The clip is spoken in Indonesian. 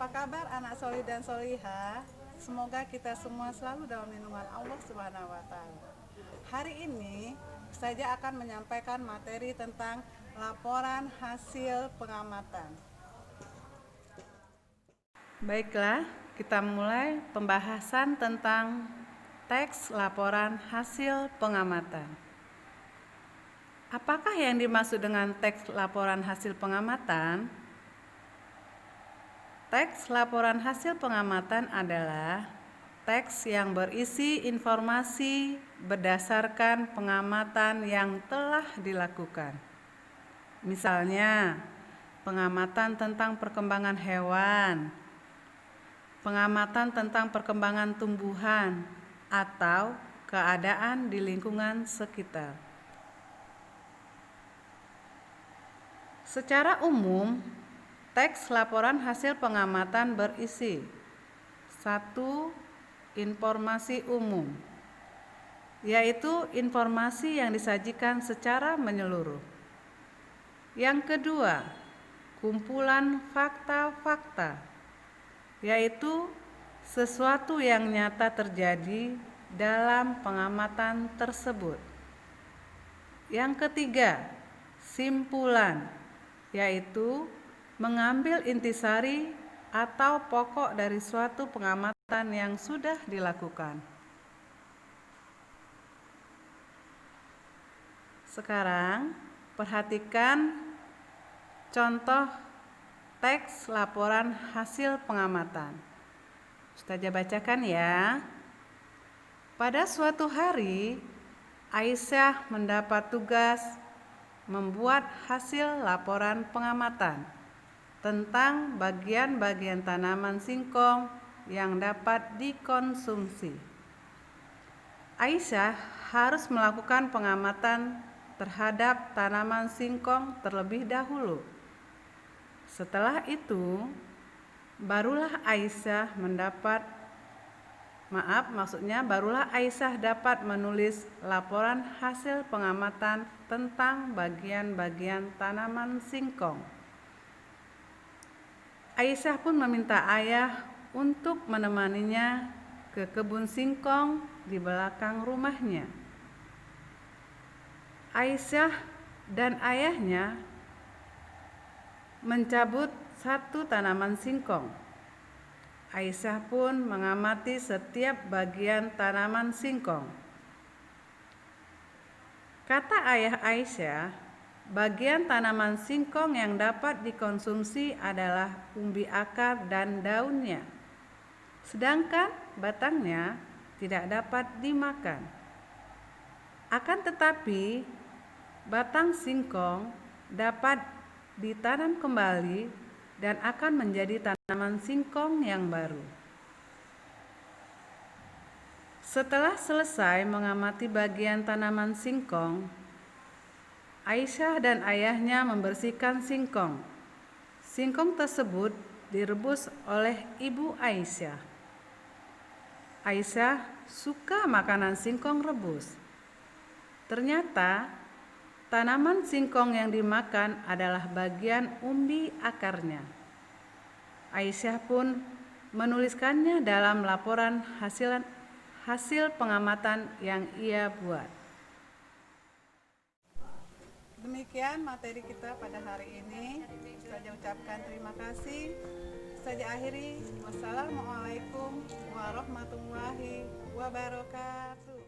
Apa kabar anak solih dan solihah? Semoga kita semua selalu dalam lindungan Allah Subhanahu wa Ta'ala. Hari ini saya akan menyampaikan materi tentang laporan hasil pengamatan. Baiklah, kita mulai pembahasan tentang teks laporan hasil pengamatan. Apakah yang dimaksud dengan teks laporan hasil pengamatan? Teks laporan hasil pengamatan adalah teks yang berisi informasi berdasarkan pengamatan yang telah dilakukan. Misalnya, pengamatan tentang perkembangan hewan, pengamatan tentang perkembangan tumbuhan, atau keadaan di lingkungan sekitar. Secara umum, teks laporan hasil pengamatan berisi 1. Informasi umum, yaitu informasi yang disajikan secara menyeluruh. Yang kedua, kumpulan fakta-fakta, yaitu sesuatu yang nyata terjadi dalam pengamatan tersebut. Yang ketiga, simpulan, yaitu mengambil intisari atau pokok dari suatu pengamatan yang sudah dilakukan. Sekarang, perhatikan contoh teks laporan hasil pengamatan. Ustazah bacakan ya. Pada suatu hari, Aisyah mendapat tugas membuat hasil laporan pengamatan tentang bagian-bagian tanaman singkong yang dapat dikonsumsi. Aisyah harus melakukan pengamatan terhadap tanaman singkong terlebih dahulu. Setelah itu, barulah Aisyah dapat menulis laporan hasil pengamatan tentang bagian-bagian tanaman singkong. Aisyah pun meminta ayah untuk menemaninya ke kebun singkong di belakang rumahnya. Aisyah dan ayahnya mencabut satu tanaman singkong. Aisyah pun mengamati setiap bagian tanaman singkong. Kata ayah Aisyah, bagian tanaman singkong yang dapat dikonsumsi adalah umbi akar dan daunnya, sedangkan batangnya tidak dapat dimakan. Akan tetapi, batang singkong dapat ditanam kembali dan akan menjadi tanaman singkong yang baru. Setelah selesai mengamati bagian tanaman singkong, Aisyah dan ayahnya membersihkan singkong. Singkong tersebut direbus oleh ibu Aisyah. Aisyah suka makanan singkong rebus. Ternyata tanaman singkong yang dimakan adalah bagian umbi akarnya. Aisyah pun menuliskannya dalam laporan hasil pengamatan yang ia buat. Demikian materi kita pada hari ini. Saya ucapkan terima kasih. Saya akhiri. Wassalamualaikum warahmatullahi wabarakatuh.